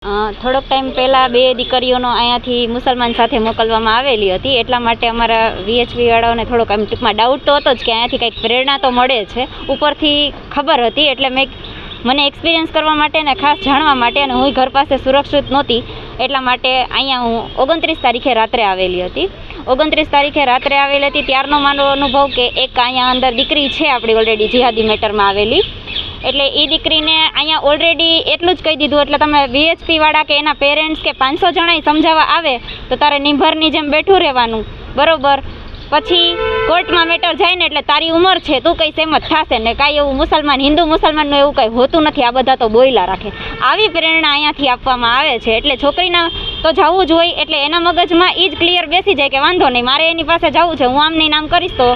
થોડોક ટાઈમ પહેલાં બે દીકરીઓનો અહીંયાથી મુસલમાન સાથે મોકલવામાં આવેલી હતી, એટલા માટે અમારા વીએચપી વાળાઓને થોડોક એમ ટૂંકમાં ડાઉટ તો હતો જ કે અહીંયાથી કંઈક પ્રેરણા તો મળે છે. ઉપરથી ખબર હતી એટલે મને એક્સપિરિયન્સ કરવા માટે ને ખાસ જાણવા માટે, અને હું ઘર પાસે સુરક્ષિત નહોતી એટલા માટે અહીંયા હું 29 તારીખે રાત્રે આવેલી હતી. 29 તારીખે રાત્રે આવેલી હતી ત્યારનો મારો અનુભવ કે એક અહીંયા અંદર દીકરી છે આપણી ઓલરેડી જિહાદી મેટરમાં આવેલી, એટલે એ દીકરીને અહીંયા ઓલરેડી એટલું જ કહી દીધું. એટલે તમે વીએચપી વાળા કે એના પેરેન્ટ્સ કે 500 જણાય સમજાવવા આવે તો તારે નિંભરની જેમ બેઠું રહેવાનું, બરોબર. પછી કોર્ટમાં મેટર જાય ને એટલે તારી ઉંમર છે, તું કંઈ સહેમત થશે ને, કાંઈ એવું હિન્દુ મુસલમાનનું એવું કંઈ હોતું નથી, આ બધા તો બોયલા રાખે. આવી પ્રેરણા અહીંયાથી આપવામાં આવે છે. એટલે છોકરીના તો જવું જ હોય, એટલે એના મગજમાં એ જ ક્લિયર બેસી જાય કે વાંધો નહીં, મારે એની પાસે જવું છે, હું આમની નામ કરીશ તો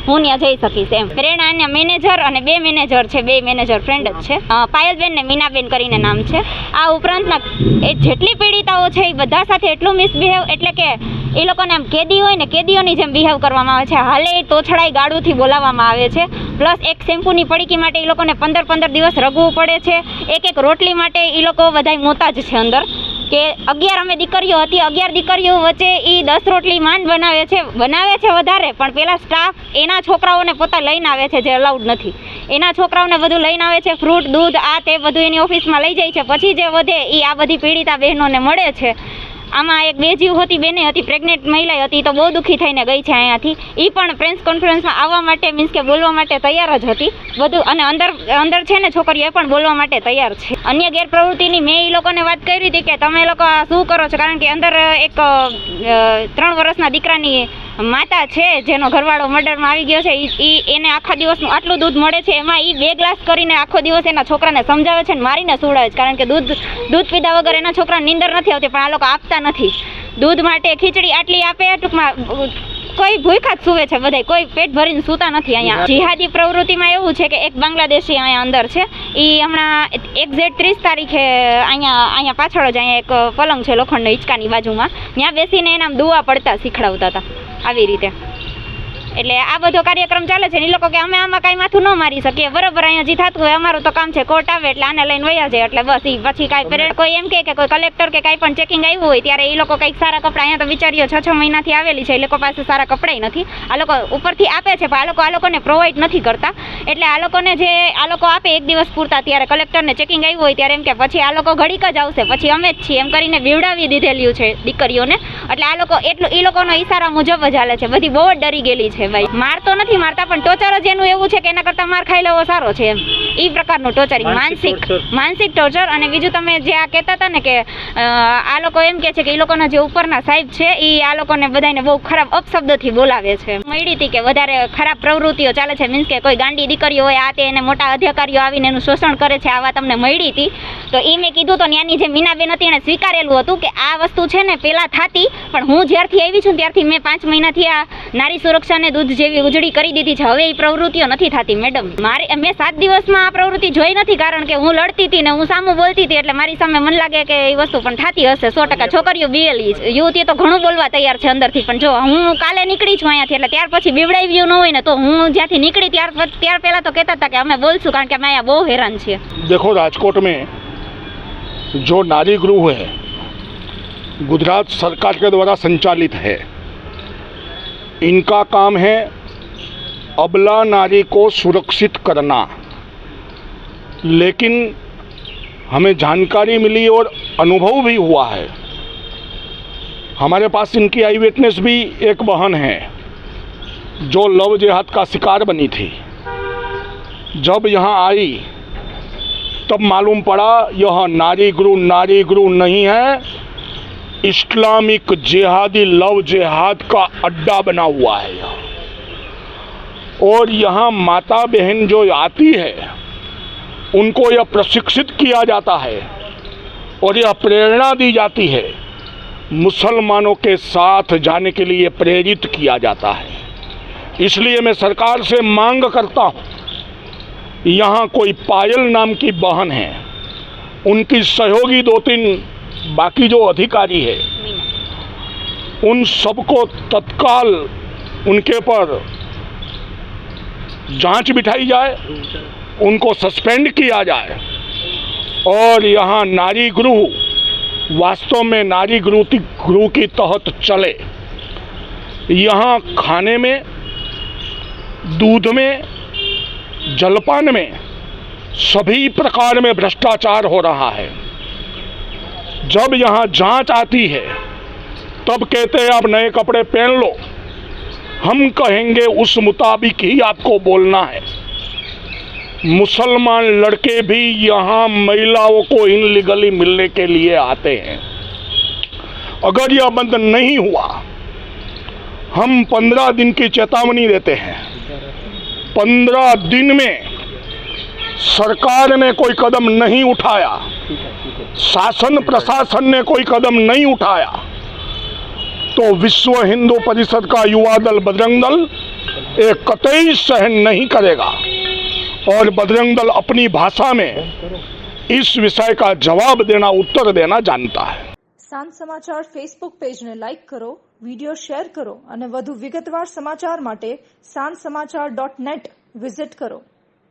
હું ત્યાં જઈ શકીશ એમ. પ્રેરણા અહીંયા મેનેજર અને બે મેનેજર છે, બે મેનેજર ફ્રેન્ડ જ છે, પાયલબેન ને મીનાબેન કરીને નામ છે. આ ઉપરાંતના એ જેટલી પીડિતાઓ છે એ બધા સાથે એટલું મિસબિહેવ, એટલે કે એ લોકોને આમ કેદી હોય ને કેદીઓની જેમ બિહેવ કરવામાં આવે છે. હાલે તોછડાઈ ગાળુથી બોલાવવામાં આવે છે. પ્લસ એક શેમ્પૂની પડીકી માટે એ લોકોને 15 દિવસ રગવું પડે છે. એક રોટલી માટે એ લોકો બધાય મોતાજ છે અંદર, કે 11 અમે દીકરીઓ હતી, 11 દીકરીઓ વચ્ચે એ 10 રોટલી માંડ બનાવે છે વધારે, પણ પેલા સ્ટાફ એના છોકરાઓને પોતા લઈને આવે છે, જે અલાઉડ નથી. એના છોકરાઓને બધું લઈને આવે છે, ફ્રૂટ, દૂધ, આ તે બધું એની ઓફિસમાં લઈ જાય છે. પછી જે વધે એ આ બધી પીડિતા બહેનોને મળે છે. આમાં એક બેજીવ હતી, બેને હતી, પ્રેગ્નેન્ટ મહિલા હતી, તો બહુ દુઃખી થઈને ગઈ છે અહીંયાથી. એ પણ પ્રેસ કોન્ફરન્સમાં આવવા માટે મીન્સ કે બોલવા માટે તૈયાર જ હતી બધું, અને અંદર છે ને છોકરીઓ એ પણ બોલવા માટે તૈયાર છે. અન્ય ગેરપ્રવૃત્તિની મેં એ લોકોને વાત કરી હતી કે તમે લોકો શું કરો છો, કારણ કે અંદર એક 3 વર્ષના દીકરાની માતા છે જેનો ઘરવાળો મર્ડરમાં આવી ગયો છે. એને આખા દિવસનું આટલું દૂધ મળે છે, એમાં એ 2 ગ્લાસ કરીને આખો દિવસ એના છોકરાને સમજાવે છે ને મારીને સુવડાવે છે, કારણ કે દૂધ પીધા વગર એના છોકરાને નીંદર નથી આવતી. પણ આ લોકો આપતા નથી. દૂધ માટે ખીચડી આટલી આપે, ટૂંકમાં કોઈ ભૂખ્યા જ સૂવે છે બધાય, કોઈ પેટ ભરીને સૂતા નથી. અહીંયા જિહાદી પ્રવૃત્તિમાં એવું છે કે એક બાંગ્લાદેશી અહીંયા અંદર છે, એ હમણાં એક્ઝેક્ટ 30 તારીખે અહીંયા પાછળ જ અહીંયા એક પલંગ છે લોખંડનો હિંચકાની બાજુમાં, ત્યાં બેસીને એના દુઆ પડતા શીખડાવતા હતા આવી રીતે. એટલે આ બધો કાર્યક્રમ ચાલે છે ને એ લોકો કે અમે આમાં કાંઈ માથું ન મારી શકીએ, બરોબર. અહીંયા જે થતું હોય અમારું તો કામ છે, કોર્ટ આવે એટલે આને લઈને વયા જાય, એટલે બસ એ પછી કાંઈ કોઈ એમ કે કોઈ કલેક્ટર કે કાંઈ પણ ચેકિંગ આવ્યું હોય ત્યારે એ લોકો કંઈક સારા કપડાં, અહીંયા તો વિચારીઓ 6 મહિનાથી આવેલી છે, એ લોકો પાસે સારા કપડાં નથી. આ લોકો ઉપરથી આપે છે પણ આ લોકોને પ્રોવાઈડ નથી કરતા. એટલે આ લોકોને જે આ લોકો આપે એક દિવસ પૂરતા, ત્યારે કલેક્ટરને ચેકિંગ આવ્યું હોય ત્યારે એમ કે પછી આ લોકો ઘડીક જ આવશે, પછી અમે જ છીએ એમ કરીને બીવડાવી દીધેલું છે દીકરીઓને. એટલે આ લોકો એટલું એ લોકોનો ઈશારા મુજબ જ હાલે છે. બધી બહુ જ ડરી ગયેલી છે ભાઈ. માર તો નથી મારતા, પણ ટોચર જ એનું એવું છે કે એના કરતાં માર ખાઈ લેવો સારો છે એમ. એ પ્રકારનું ટોચરિંગ, માનસિક ટોર્ચર. અને બીજું તમે જે આ કહેતા હતા ને કે આ લોકો એમ કહે છે કે એ લોકોના જે ઉપરના સાહેબ છે એ આ લોકોને બધાને બહુ ખરાબ અપશબ્દથી બોલાવે છે. મળી હતી કે વધારે ખરાબ પ્રવૃત્તિઓ ચાલે છે, મીન્સ કે કોઈ ગાંડી દીકરીઓ હોય આ તે એને મોટા અધિકારીઓ આવીને એનું શોષણ કરે છે, આવા તમને મળી હતી. તો એ મેં કીધું તો ત્યાંની જે મીનાબેન હતી એણે સ્વીકારેલું હતું કે આ વસ્તુ છે ને પહેલાં થતી, પણ હું જ્યારથી આવી છું ત્યારથી મેં 5 મહિનાથી આ નારી સુરક્ષાને દૂધ જેવી ઉજળી કરી દીધી છે. હવે એ પ્રવૃત્તિઓ નથી થતી મેડમ. મેં 7 દિવસમાં આ પ્રવૃત્તિ જોઈ નથી, કારણ કે હું લડતી હતી ને હું સામું બોલતી હતી, એટલે મારી સામે મને લાગે કે એ વસ્તુ પણ થતી હશે 100%. છોકરીઓ બીએલી યુવતી તો ઘણું બોલવા તૈયાર છે અંદરથી, પણ જો હું કાલે નીકળી છું અહીંયાથી, એટલે ત્યાર પછી બીવડાવ્યું ન હોય ને તો હું જ્યાંથી નીકળી ત્યાર પહેલા તો કહેતા હતા કે અમે બોલશું, કારણ કે અમે અહીંયા બહુ હેરાન છીએ. देखो, राजकोट में जो नारी गृह है गुजरात सरकार के द्वारा संचालित है, इनका काम है अबला नारी को सुरक्षित करना. लेकिन हमें जानकारी मिली और अनुभव भी हुआ है. हमारे पास इनकी आई विटनेस भी एक बहन है जो लव जिहाद का शिकार बनी थी. जब यहाँ आई तब मालूम पड़ा यह नारी गृह नहीं है, इस्लामिक जिहादी लव जिहाद का अड्डा बना हुआ है यहाँ. और यहाँ माता बहन जो आती है उनको यह प्रशिक्षित किया जाता है और यह प्रेरणा दी जाती है, मुसलमानों के साथ जाने के लिए प्रेरित किया जाता है. इसलिए मैं सरकार से मांग करता हूँ, यहाँ कोई पायल नाम की बहन है, उनकी सहयोगी 2-3 बाकी जो अधिकारी है, उन सबको तत्काल उनके पर जांच बिठाई जाए, उनको सस्पेंड किया जाए और यहाँ नारी गृह वास्तव में नारी गृह की तहत चले। यहाँ खाने में, दूध में, जलपान में सभी प्रकार में भ्रष्टाचार हो रहा है। जब यहाँ जांच आती है तब कहते हैं आप नए कपड़े पहन लो, हम कहेंगे उस मुताबिक ही आपको बोलना है। मुसलमान लड़के भी यहाँ महिलाओं को इनलीगली मिलने के लिए आते हैं। अगर यह बंद नहीं हुआ, हम 15 दिन की चेतावनी देते हैं। 15 दिन में सरकार ने कोई कदम नहीं उठाया, शासन प्रशासन ने कोई कदम नहीं उठाया, तो विश्व हिंदू परिषद का युवा दल बजरंग दल एक कतई सहन नहीं करेगा और बजरंग दल अपनी भाषा में इस विषय का जवाब देना, उत्तर देना जानता है। સાંજ સમાચાર ફેસબુક પેજને લાઇક કરો, વિડીયો શેર કરો અને વધુ વિગતવાર સમાચાર માટે sanssamachar.net વિઝિટ કરો।